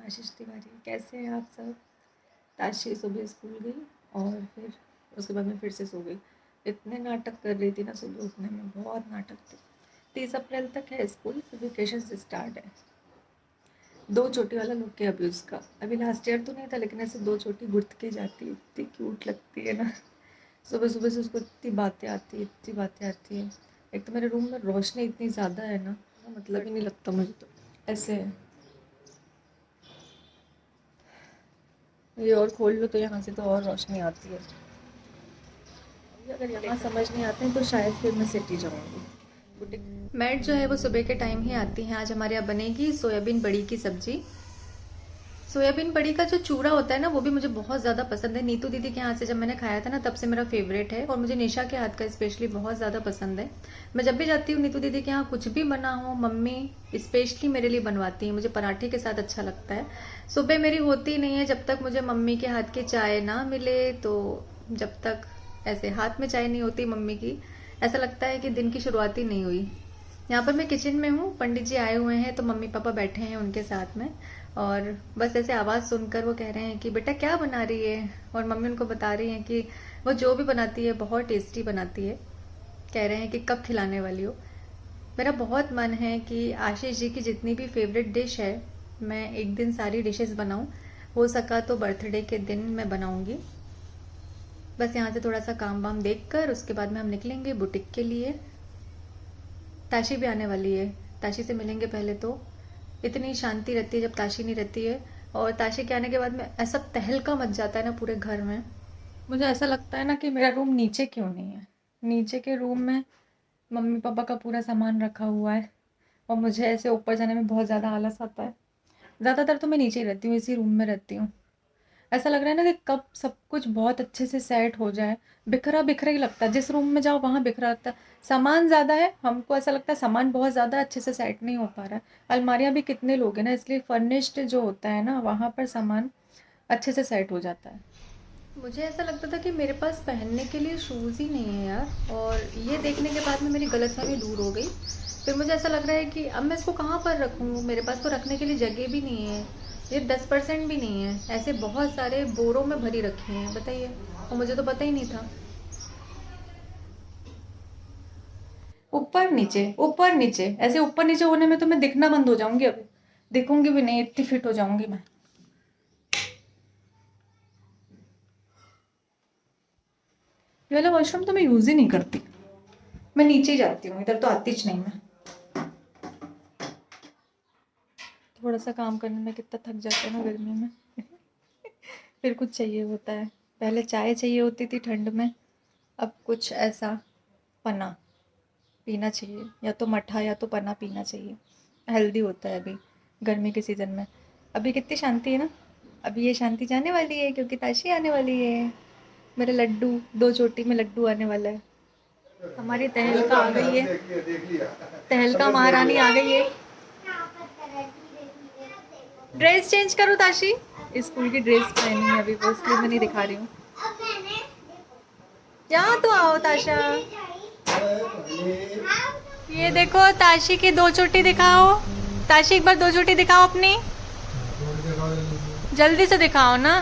आशीष तिवारी। कैसे हैं आप सब? ताशी सुबह स्कूल गई और फिर उसके बाद में फिर से सो गई। इतने नाटक कर रही थी ना सुबह उठने में, बहुत नाटक थे। 30 अप्रैल तक है स्कूल, फिर वेकेशन स्टार्ट है। 2 चोटी वाला लुक है अभी उसका। अभी लास्ट ईयर तो नहीं था, लेकिन ऐसे 2 चोटी गुर्त के जाती है, इतनी क्यूट लगती है ना। सुबह सुबह से उसको इतनी बातें आती है, इतनी बातें आती है। एक तो मेरे रूम में रोशनी इतनी ज़्यादा है ना, मतलब ही नहीं लगता मुझे तो। ऐसे है, ये और खोल लो तो यहाँ से तो और रोशनी आती है। अगर यहाँ समझ नहीं आते हैं तो शायद फिर मैं सिटी जाऊँगी। मैट जो है वो सुबह के टाइम ही आती है। आज हमारे यहाँ बनेगी सोयाबीन बड़ी की सब्जी। सोयाबीन बड़ी का जो चूरा होता है ना, वो भी मुझे बहुत ज़्यादा पसंद है। नीतू दीदी के हाथ से जब मैंने खाया था ना, तब से मेरा फेवरेट है। और मुझे निशा के हाथ का स्पेशली बहुत ज़्यादा पसंद है। मैं जब भी जाती हूँ नीतू दीदी के यहाँ, कुछ भी बना हो, मम्मी स्पेशली मेरे लिए बनवाती है। मुझे पराठे के साथ अच्छा लगता है। सुबह मेरी होती नहीं है जब तक मुझे मम्मी के हाथ की चाय ना मिले। तो जब तक ऐसे हाथ में चाय नहीं होती मम्मी की, ऐसा लगता है कि दिन की शुरुआत ही नहीं हुई। यहाँ पर मैं किचन में हूँ, पंडित जी आए हुए हैं तो मम्मी पापा बैठे हैं उनके साथ में। और बस ऐसे आवाज़ सुनकर वो कह रहे हैं कि बेटा क्या बना रही है। और मम्मी उनको बता रही हैं कि वो जो भी बनाती है बहुत टेस्टी बनाती है। कह रहे हैं कि कब खिलाने वाली हो। मेरा बहुत मन है कि आशीष जी की जितनी भी फेवरेट डिश है, मैं एक दिन सारी डिशेस बनाऊं। हो सका तो बर्थडे के दिन मैं बनाऊंगी। बस यहाँ से थोड़ा सा काम वाम देख कर उसके बाद में हम निकलेंगे बुटीक के लिए। ताशी भी आने वाली है, ताशी से मिलेंगे पहले तो। इतनी शांति रहती है जब ताशी नहीं रहती है। और ताशी के आने के बाद में ऐसा तहलका मच जाता है ना पूरे घर में। मुझे ऐसा लगता है ना कि मेरा रूम नीचे क्यों नहीं है। नीचे के रूम में मम्मी पापा का पूरा सामान रखा हुआ है और मुझे ऐसे ऊपर जाने में बहुत ज़्यादा आलस आता है। ज़्यादातर तो मैं नीचे ही रहती हूँ, इसी रूम में रहती हूँ। ऐसा लग रहा है ना कि कब सब कुछ बहुत अच्छे से सेट हो जाए। बिखरा बिखरा ही लगता है, जिस रूम में जाओ वहाँ बिखरा लगता है। सामान ज़्यादा है, हमको ऐसा लगता है सामान बहुत ज़्यादा अच्छे से सेट नहीं हो पा रहा है। अलमारियाँ भी कितने लोग हैं ना, इसलिए फर्निश्ड जो होता है ना, वहाँ पर सामान अच्छे से सेट हो जाता है। मुझे ऐसा लगता था कि मेरे पास पहनने के लिए शूज़ ही नहीं है यार। और ये देखने के बाद में मेरी गलतफहमी दूर हो गई। फिर मुझे ऐसा लग रहा है कि अब मैं इसको कहाँ पर रखूँ, मेरे पास तो रखने के लिए जगह भी नहीं है। ये 10% भी नहीं है, ऐसे बहुत सारे बोरों में भरी रखे हैं, बताइए। और मुझे तो पता ही नहीं था। ऊपर नीचे ऐसे ऊपर नीचे होने में तो मैं दिखना बंद हो जाऊंगी। अभी दिखूंगी भी नहीं, इतनी फिट हो जाऊंगी मैं। ये वाला वॉशरूम तो मैं यूज ही नहीं करती, मैं नीचे ही जाती हूँ, इधर तो आती ही नहीं मैं। थोड़ा सा काम करने में कितना थक जाते हैं ना गर्मी में। फिर कुछ चाहिए होता है। पहले चाय चाहिए होती थी ठंड में, अब कुछ ऐसा पना पीना चाहिए, या तो मठा या तो पना पीना चाहिए। हेल्दी होता है अभी गर्मी के सीज़न में। अभी कितनी शांति है ना। अभी ये शांति जाने वाली है क्योंकि ताशी आने वाली है। मेरे लड्डू, 2 चोटी में लड्डू आने वाला है। हमारी तहलका आ गई है, तहलका महारानी आ गई है। ड्रेस चेंज करो ताशी, स्कूल की ड्रेस पहनी है अभी वो, इसलिए मैं नहीं दिखा रही हूँ। यहाँ तो आओ ताशा। ये देखो ताशी की 2 चोटी दिखाओ। ताशी एक बार 2 चोटी दिखाओ अपनी, जल्दी से दिखाओ ना।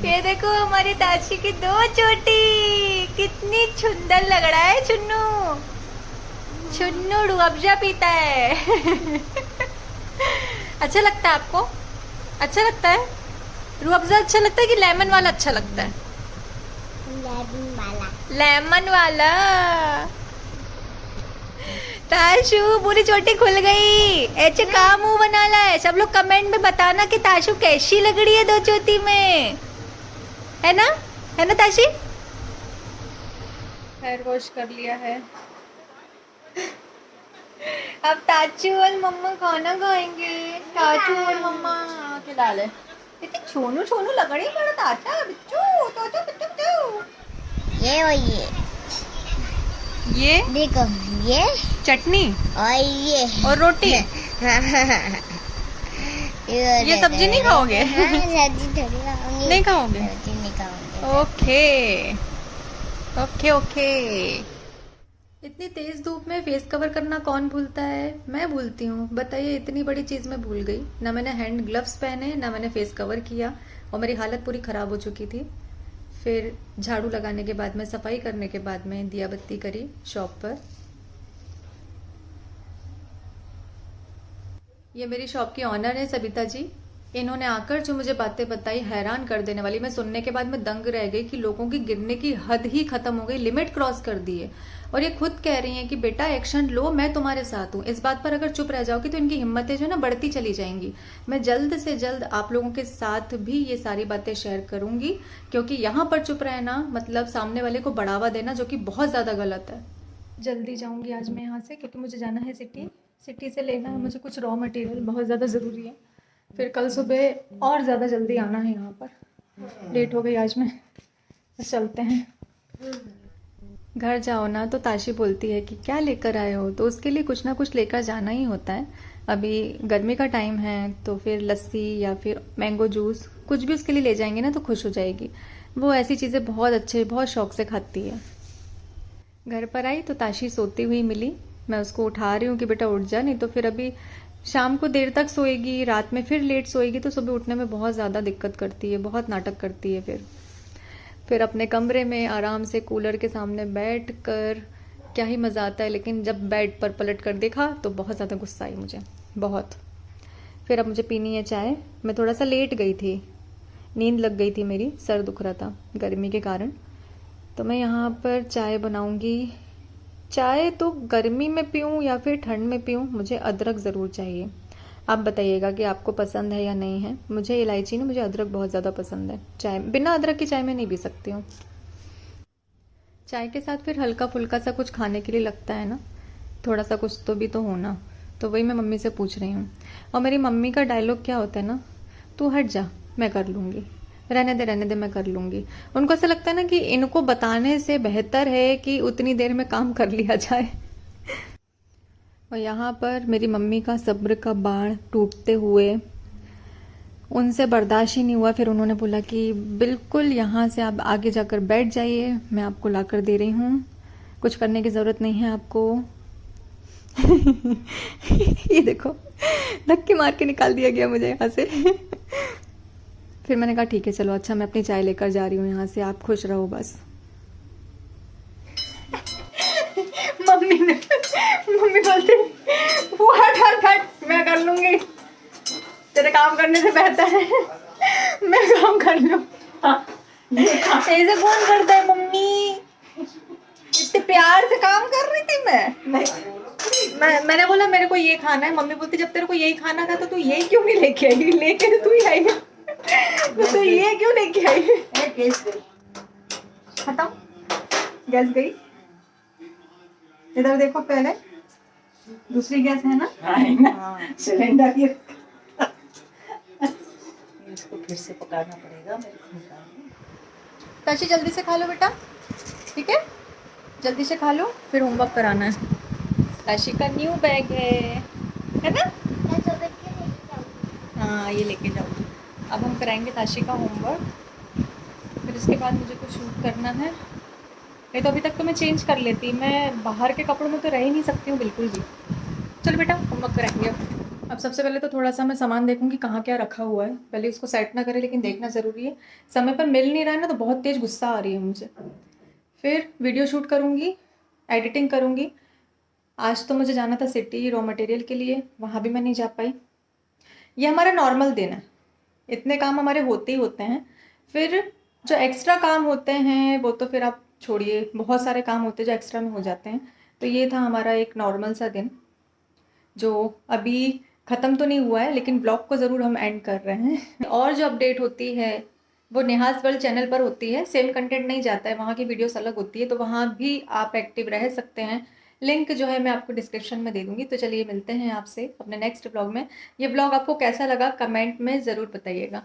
ये देखो हमारी ताशी की 2 चोटी, कितनी सुंदर लग रहा है। चुन्नू चुन्नू रूअफ़ज़ा पीता है। अच्छा लगता है आपको? अच्छा लगता है रूअफ़ज़ा? अच्छा लगता है कि लेमन वाला अच्छा लगता है? लेमन वाला। ताशु पूरी चोटी खुल गई, ऐसे का मुंह बना ला है। सब लोग कमेंट में बताना कि ताशु कैसी लग रही है 2 चोटी में, है ना? है ना ताशी? हेयर वॉश कर लिया है। अब ताचू और मम्मा खाना खाएंगे। ताचू और मम्मा खिला ले। इतनी छोनू छोनू लग रही है मेरा ताचा बिच्चू। ताचा बिच्चू बिच्चू। ये देखो, ये चटनी और और रोटी। ये सब्जी नहीं खाओगे? सब्जी थोड़ी खाऊंगी। नहीं खाओगे? सब्जी नहीं खाऊंगी। Okay okay okay. इतनी तेज़ धूप में फेस कवर करना कौन भूलता है? मैं भूलती हूँ। बताइए, इतनी बड़ी चीज़ मैं भूल गई। ना मैंने हैंड ग्लव्स पहने, ना मैंने फेस कवर किया, और मेरी हालत पूरी ख़राब हो चुकी थी। फिर झाड़ू लगाने के बाद में, सफाई करने के बाद में दिया बत्ती करी शॉप पर। ये मेरी शॉप की ऑनर है सबिता जी। इन्होंने आकर जो मुझे बातें बताई, हैरान कर देने वाली। मैं सुनने के बाद मैं दंग रह गई कि लोगों की गिरने की हद ही खत्म हो गई, लिमिट क्रॉस कर दी है। और ये खुद कह रही हैं कि बेटा एक्शन लो, मैं तुम्हारे साथ हूँ। इस बात पर अगर चुप रह जाओगी तो इनकी हिम्मतें जो है ना बढ़ती चली जाएंगी। मैं जल्द से जल्द आप लोगों के साथ भी ये सारी बातें शेयर करूंगी, क्योंकि यहाँ पर चुप रहना मतलब सामने वाले को बढ़ावा देना, जो कि बहुत ज़्यादा गलत है। जल्दी जाऊंगी आज मैं यहाँ से, क्योंकि मुझे जाना है सिटी। सिटी से लेना है मुझे कुछ रॉ मटेरियल, बहुत ज़्यादा ज़रूरी है। फिर कल सुबह और ज़्यादा जल्दी आना है यहाँ पर। लेट हो गई आज मैं। बस चलते हैं। घर जाओ ना तो ताशी बोलती है कि क्या लेकर आए हो, तो उसके लिए कुछ ना कुछ लेकर जाना ही होता है। अभी गर्मी का टाइम है तो फिर लस्सी या फिर मैंगो जूस कुछ भी उसके लिए ले जाएंगे ना तो खुश हो जाएगी। वो ऐसी चीज़ें बहुत अच्छे, बहुत शौक से खाती है। घर पर आई तो ताशी सोती हुई मिली। मैं उसको उठा रही हूँ कि बेटा उठ जा, नहीं तो फिर अभी शाम को देर तक सोएगी, रात में फिर लेट सोएगी, तो सुबह उठने में बहुत ज़्यादा दिक्कत करती है, बहुत नाटक करती है। फिर अपने कमरे में आराम से कूलर के सामने बैठ कर क्या ही मज़ा आता है। लेकिन जब बेड पर पलट कर देखा तो बहुत ज़्यादा गुस्सा आई मुझे, बहुत। फिर अब मुझे पीनी है चाय। मैं थोड़ा सा लेट गई थी, नींद लग गई थी, मेरी सर दुख रहा था गर्मी के कारण। तो मैं यहाँ पर चाय बनाऊंगी। चाय तो गर्मी में पीऊँ या फिर ठंड में पीऊँ, मुझे अदरक ज़रूर चाहिए। आप बताइएगा कि आपको पसंद है या नहीं है। मुझे इलायची नहीं, मुझे अदरक बहुत ज़्यादा पसंद है। चाय बिना अदरक की चाय मैं नहीं पी सकती हूँ। चाय के साथ फिर हल्का फुल्का सा कुछ खाने के लिए लगता है ना, थोड़ा सा कुछ तो भी तो होना। तो वही मैं मम्मी से पूछ रही हूँ। और मेरी मम्मी का डायलॉग क्या होता है ना, तू हट जा, मैं कर लूँगी, रहने दे मैं कर लूँगी। उनको ऐसा लगता है ना कि इनको बताने से बेहतर है कि उतनी देर में काम कर लिया जाए। और यहाँ पर मेरी मम्मी का सब्र का बाण टूटते हुए, उनसे बर्दाश्त ही नहीं हुआ। फिर उन्होंने बोला कि बिल्कुल यहाँ से आप आगे जाकर बैठ जाइए, मैं आपको लाकर दे रही हूँ, कुछ करने की ज़रूरत नहीं है आपको। ये देखो, धक्के मार के निकाल दिया गया मुझे यहाँ से। फिर मैंने कहा ठीक है चलो, अच्छा मैं अपनी चाय लेकर जा रही हूँ यहाँ से, आप खुश रहो बस। मम्मी बोलती वो हट हट हट, मैं कर लूंगी, तेरे काम करने से बेहतर है मैं काम कर लूं। ऐसे कौन करता है मम्मी? इतने प्यार से काम कर रही थी मैंने बोला मेरे को ये खाना है। मम्मी बोलती जब तेरे को यही खाना था तो तू ये क्यों नहीं लेके आई? लेके तू ही आई, तो ये क्यों लेके आई? गैस गई, खत्म, गैस गई। इधर देखो, पहले दूसरी गैस है ना, हाँ। सिलेंडर ये इसको फिर से पकाना पड़ेगा मेरे को। ताशी जल्दी से खा लो बेटा, ठीक है, जल्दी से खा लो, फिर होमवर्क कराना है। ताशी का न्यू बैग है ना? हाँ ये लेके जाओ। अब हम कराएंगे ताशी का होमवर्क, फिर इसके बाद मुझे कुछ शूट करना है। नहीं तो अभी तक तो मैं चेंज कर लेती, मैं बाहर के कपड़ों में तो रह ही नहीं सकती हूँ बिल्कुल भी। चलो बेटा होमवर्क कराएंगे अब सबसे पहले तो थोड़ा सा मैं सामान देखूंगी कहाँ क्या रखा हुआ है, पहले उसको सेट ना करें, लेकिन देखना ज़रूरी है। समय पर मिल नहीं रहा है ना तो बहुत तेज़ गुस्सा आ रही है मुझे। फिर वीडियो शूट करूँगी, एडिटिंग करूँगी। आज तो मुझे जाना था सिटी रॉ मटेरियल के लिए, वहाँ भी मैं नहीं जा पाई। ये हमारा नॉर्मल दिन है, इतने काम हमारे होते ही होते हैं। फिर जो एक्स्ट्रा काम होते हैं वो तो फिर आप छोड़िए, बहुत सारे काम होते हैं जो एक्स्ट्रा में हो जाते हैं। तो ये था हमारा एक नॉर्मल सा दिन, जो अभी ख़त्म तो नहीं हुआ है, लेकिन ब्लॉग को ज़रूर हम एंड कर रहे हैं। और जो अपडेट होती है वो नेहास वर्ल्ड चैनल पर होती है, सेम कंटेंट नहीं जाता है, वहाँ की वीडियोस अलग होती है, तो वहाँ भी आप एक्टिव रह सकते हैं। लिंक जो है मैं आपको डिस्क्रिप्शन में दे दूँगी। तो चलिए मिलते हैं आपसे अपने नेक्स्ट ब्लॉग में। ये ब्लॉग आपको कैसा लगा कमेंट में ज़रूर बताइएगा।